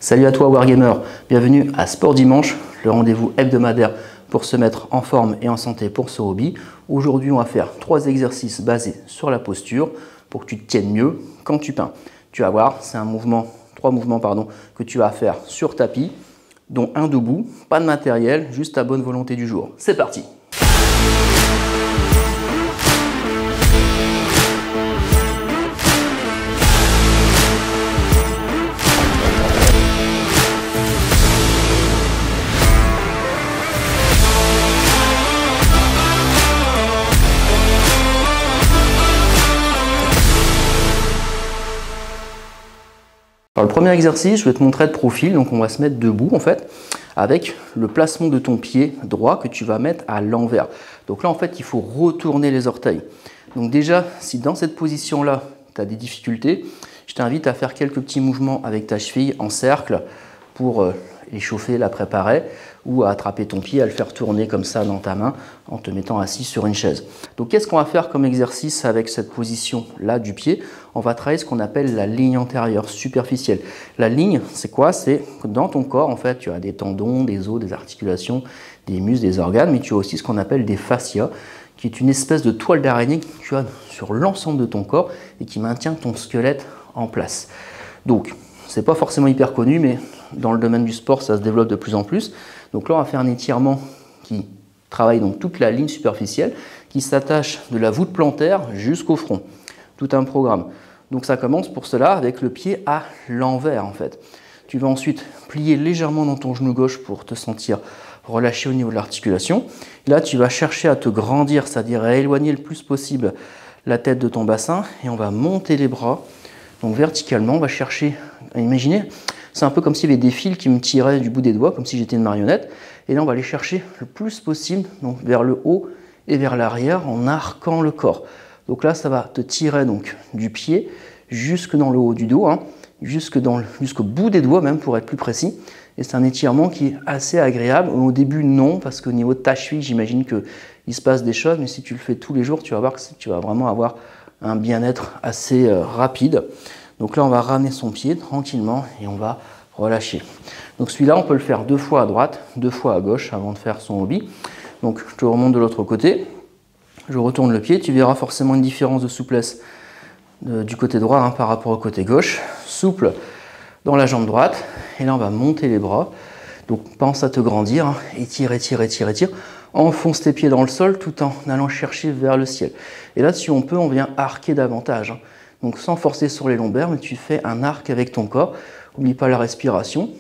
Salut à toi Wargamer, bienvenue à Sport Dimanche, le rendez-vous hebdomadaire pour se mettre en forme et en santé pour ce hobby. Aujourd'hui on va faire 3 exercices basés sur la posture pour que tu te tiennes mieux quand tu peins. Tu vas voir, c'est trois mouvements que tu vas faire sur tapis, dont un debout, pas de matériel, juste ta bonne volonté du jour. C'est parti! Alors, le premier exercice, je vais te montrer de profil, donc on va se mettre debout en fait, avec le placement de ton pied droit que tu vas mettre à l'envers. Donc là en fait, il faut retourner les orteils. Donc déjà, si dans cette position-là, tu as des difficultés, je t'invite à faire quelques petits mouvements avec ta cheville en cercle pour l'échauffer, la préparer, ou à attraper ton pied, à le faire tourner comme ça dans ta main en te mettant assis sur une chaise. Donc qu'est-ce qu'on va faire comme exercice avec cette position-là du pied? On va travailler ce qu'on appelle la ligne antérieure superficielle. La ligne, c'est quoi? C'est que dans ton corps, en fait, tu as des tendons, des os, des articulations, des muscles, des organes, mais tu as aussi ce qu'on appelle des fascias, qui est une espèce de toile d'araignée que tu as sur l'ensemble de ton corps et qui maintient ton squelette en place. Donc, c'est pas forcément hyper connu, mais dans le domaine du sport, ça se développe de plus en plus. Donc là, on va faire un étirement qui travaille donc toute la ligne superficielle, qui s'attache de la voûte plantaire jusqu'au front. Tout un programme. Donc ça commence pour cela avec le pied à l'envers en fait. Tu vas ensuite plier légèrement dans ton genou gauche pour te sentir relâché au niveau de l'articulation. Là, tu vas chercher à te grandir, c'est-à-dire à éloigner le plus possible la tête de ton bassin et on va monter les bras. Donc verticalement, on va chercher à imaginer. C'est un peu comme s'il y avait des fils qui me tiraient du bout des doigts, comme si j'étais une marionnette. Et là, on va aller chercher le plus possible donc vers le haut et vers l'arrière en arquant le corps. Donc là, ça va te tirer donc, du pied jusque dans le haut du dos, jusqu'au bout des doigts même pour être plus précis. Et c'est un étirement qui est assez agréable. Au début, non, parce qu'au niveau de ta cheville, j'imagine qu'il se passe des choses. Mais si tu le fais tous les jours, tu vas voir que tu vas vraiment avoir un bien-être assez rapide. Donc là, on va ramener son pied tranquillement et on va relâcher. Donc celui-là, on peut le faire 2 fois à droite, 2 fois à gauche avant de faire son hobby. Donc je te remonte de l'autre côté. Je retourne le pied. Tu verras forcément une différence de souplesse du côté droit par rapport au côté gauche. Souple dans la jambe droite. Et là, on va monter les bras. Donc pense à te grandir. Étire, étire, étire, étire. Enfonce tes pieds dans le sol tout en allant chercher vers le ciel. Et là, si on peut, on vient arquer davantage. Donc sans forcer sur les lombaires, mais tu fais un arc avec ton corps. N'oublie pas la respiration.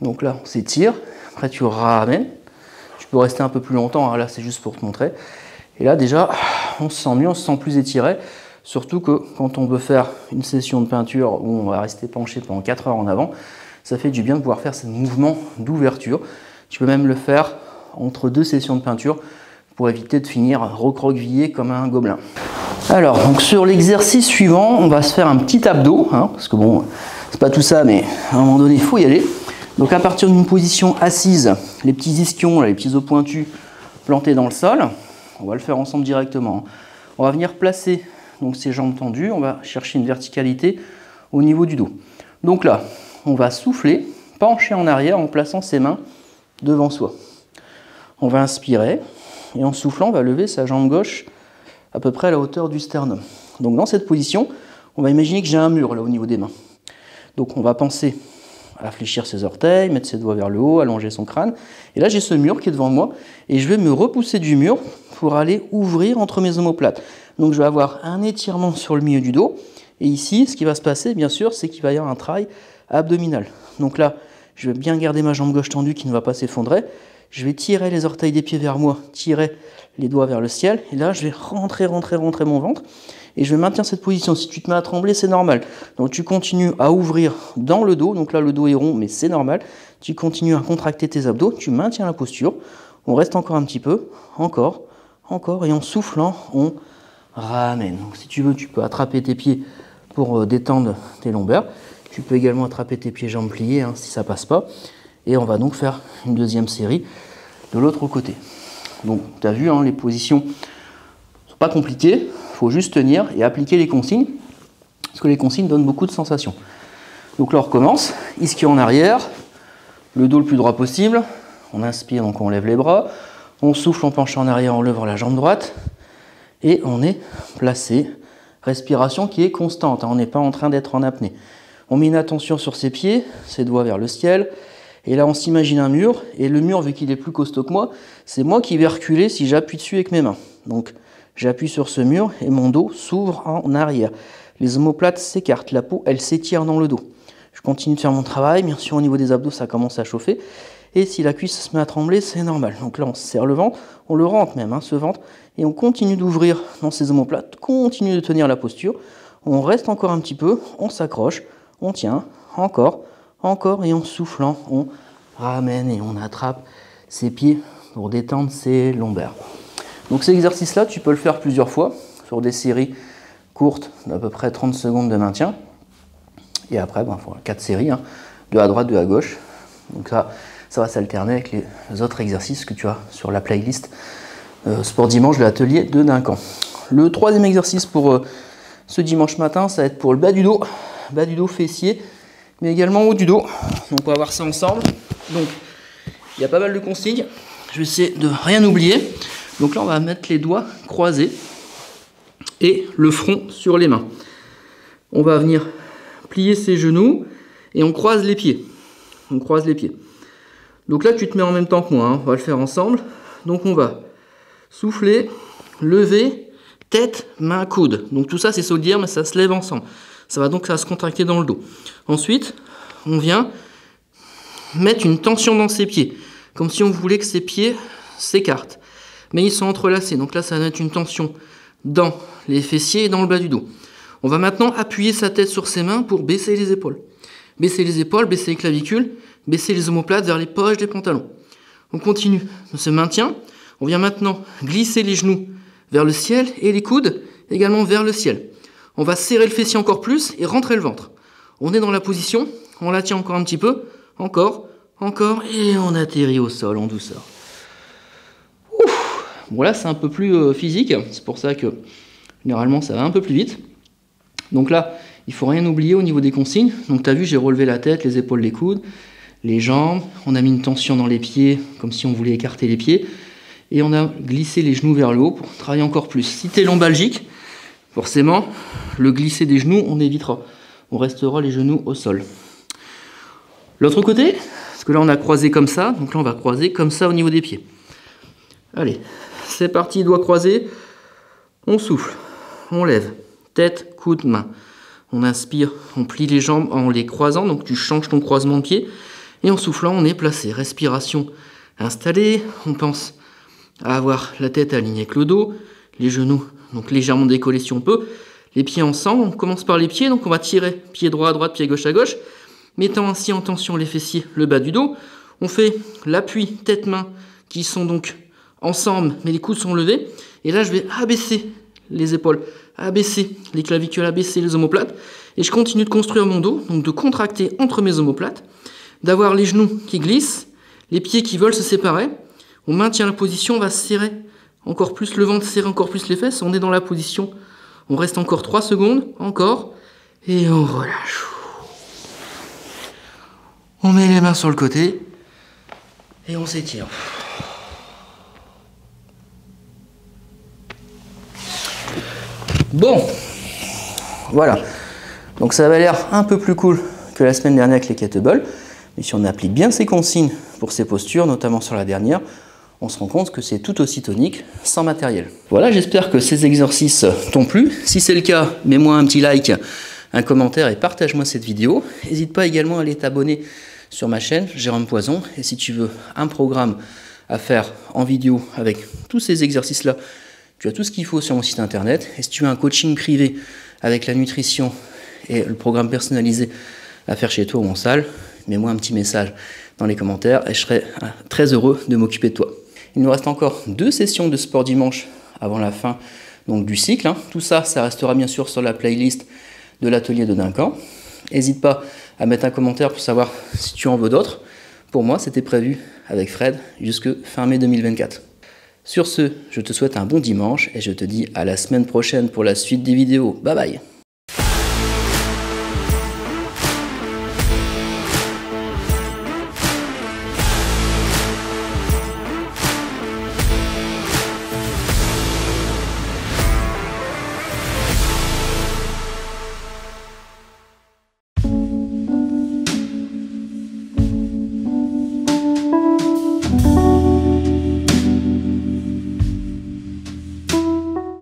Donc là, on s'étire. Après, tu ramènes. Tu peux rester un peu plus longtemps. Là, c'est juste pour te montrer. Et là, déjà, on se sent mieux, on se sent plus étiré. Surtout que quand on veut faire une session de peinture où on va rester penché pendant 4 heures en avant, ça fait du bien de pouvoir faire ce mouvement d'ouverture. Tu peux même le faire entre 2 sessions de peinture pour éviter de finir recroquevillé comme un gobelin. Alors, donc sur l'exercice suivant, on va se faire un petit abdos, parce que bon, c'est pas tout ça, mais à un moment donné, il faut y aller. Donc à partir d'une position assise, les petits ischions, les petits os pointus plantés dans le sol, on va le faire ensemble directement. On va venir placer donc, ces jambes tendues, on va chercher une verticalité au niveau du dos. Donc là, on va souffler, pencher en arrière en plaçant ses mains devant soi. On va inspirer et en soufflant, on va lever sa jambe gauche à peu près à la hauteur du sternum. Donc dans cette position, on va imaginer que j'ai un mur là au niveau des mains. Donc on va penser à fléchir ses orteils, mettre ses doigts vers le haut, allonger son crâne. Et là j'ai ce mur qui est devant moi et je vais me repousser du mur pour aller ouvrir entre mes omoplates. Donc je vais avoir un étirement sur le milieu du dos. Et ici, ce qui va se passer, bien sûr, c'est qu'il va y avoir un travail abdominal. Donc là, je vais bien garder ma jambe gauche tendue qui ne va pas s'effondrer. Je vais tirer les orteils des pieds vers moi, tirer les doigts vers le ciel. Et là, je vais rentrer mon ventre. Et je vais maintenir cette position. Si tu te mets à trembler, c'est normal. Donc tu continues à ouvrir dans le dos. Donc là, le dos est rond, mais c'est normal. Tu continues à contracter tes abdos. Tu maintiens la posture. On reste encore un petit peu. Encore. Et en soufflant, on ramène. Donc si tu veux, tu peux attraper tes pieds pour détendre tes lombaires. Tu peux également attraper tes pieds jambes pliés si ça passe pas. Et on va donc faire une deuxième série de l'autre côté. Donc tu as vu, les positions ne sont pas compliquées. Il faut juste tenir et appliquer les consignes. Parce que les consignes donnent beaucoup de sensations. Donc là on recommence, ischio en arrière, le dos le plus droit possible, on inspire donc on lève les bras, on souffle, on penche en arrière en levant la jambe droite et on est placé. Respiration qui est constante, hein, on n'est pas en train d'être en apnée. On met une attention sur ses pieds, ses doigts vers le ciel, et là on s'imagine un mur, et le mur vu qu'il est plus costaud que moi, c'est moi qui vais reculer si j'appuie dessus avec mes mains. Donc j'appuie sur ce mur et mon dos s'ouvre en arrière. Les omoplates s'écartent, la peau elle s'étire dans le dos. Je continue de faire mon travail, bien sûr au niveau des abdos ça commence à chauffer, et si la cuisse se met à trembler c'est normal. Donc là on serre le ventre, on le rentre même, hein, ce ventre, et on continue d'ouvrir dans ces omoplates, continue de tenir la posture, on reste encore un petit peu, on s'accroche, on tient, encore, et en soufflant, on ramène et on attrape ses pieds pour détendre ses lombaires. Donc cet exercice-là, tu peux le faire plusieurs fois sur des séries courtes d'à peu près 30 secondes de maintien. Et après, 4 séries, hein, 2 à droite, 2 à gauche. Donc ça va s'alterner avec les autres exercices que tu as sur la playlist Sport Dimanche de l'atelier de Duncan. Le troisième exercice pour ce dimanche matin, ça va être pour le bas du dos fessier, mais également haut du dos. Donc on va voir ça ensemble. Donc il y a pas mal de consignes. Je vais essayer de rien oublier. Donc là on va mettre les doigts croisés et le front sur les mains. On va venir plier ses genoux et on croise les pieds. Donc là tu te mets en même temps que moi, hein. On va le faire ensemble. Donc on va souffler, lever, tête, main, coude. Donc tout ça c'est solidaire mais ça se lève ensemble. Ça va se contracter dans le dos. Ensuite, on vient mettre une tension dans ses pieds, comme si on voulait que ses pieds s'écartent. Mais ils sont entrelacés, donc là ça va mettre une tension dans les fessiers et dans le bas du dos. On va maintenant appuyer sa tête sur ses mains pour baisser les épaules. Baisser les épaules, baisser les clavicules, baisser les omoplates vers les poches des pantalons. On continue, on se maintient. On vient maintenant glisser les genoux vers le ciel et les coudes également vers le ciel. On va serrer le fessier encore plus et rentrer le ventre. On est dans la position, on la tient encore un petit peu, encore, et on atterrit au sol en douceur. Ouf. Bon là c'est un peu plus physique, c'est pour ça que généralement ça va un peu plus vite. Donc là, il ne faut rien oublier au niveau des consignes. Donc tu as vu, j'ai relevé la tête, les épaules, les coudes, les jambes, on a mis une tension dans les pieds, comme si on voulait écarter les pieds, et on a glissé les genoux vers le haut pour travailler encore plus. Si tu es lombalgique, forcément, le glisser des genoux, on évitera. On restera les genoux au sol. L'autre côté, parce que là on a croisé comme ça, donc là on va croiser comme ça au niveau des pieds. Allez, c'est parti, doigts croisés. On souffle, on lève, tête, coude, main. On inspire, on plie les jambes en les croisant, donc tu changes ton croisement de pied. Et en soufflant, on est placé. Respiration installée, on pense à avoir la tête alignée avec le dos, les genoux donc légèrement décollés si on peut, les pieds ensemble, on commence par les pieds, donc on va tirer pied droit à droite, pied gauche à gauche, mettant ainsi en tension les fessiers, le bas du dos. On fait l'appui tête-main qui sont donc ensemble, mais les coudes sont levés. Et là, je vais abaisser les épaules, abaisser les clavicules, abaisser les omoplates. Et je continue de construire mon dos, donc de contracter entre mes omoplates, d'avoir les genoux qui glissent, les pieds qui veulent se séparer. On maintient la position, on va serrer encore plus le ventre, serrer encore plus les fesses. On est dans la position, on reste encore 3 secondes, encore, et on relâche. On met les mains sur le côté, et on s'étire. Bon, voilà. Donc ça avait l'air un peu plus cool que la semaine dernière avec les kettlebells. Mais si on applique bien ces consignes pour ces postures, notamment sur la dernière, on se rend compte que c'est tout aussi tonique sans matériel. Voilà, j'espère que ces exercices t'ont plu. Si c'est le cas, mets-moi un petit like, un commentaire et partage-moi cette vidéo. N'hésite pas également à aller t'abonner sur ma chaîne, Jérôme Poison. Et si tu veux un programme à faire en vidéo avec tous ces exercices-là, tu as tout ce qu'il faut sur mon site internet. Et si tu veux un coaching privé avec la nutrition et le programme personnalisé à faire chez toi ou en salle, mets-moi un petit message dans les commentaires et je serai très heureux de m'occuper de toi. Il nous reste encore 2 sessions de sport dimanche avant la fin donc, du cycle. Tout ça, ça restera bien sûr sur la playlist de l'atelier de Duncan. N'hésite pas à mettre un commentaire pour savoir si tu en veux d'autres. Pour moi, c'était prévu avec Fred jusque fin mai 2024. Sur ce, je te souhaite un bon dimanche et je te dis à la semaine prochaine pour la suite des vidéos. Bye bye!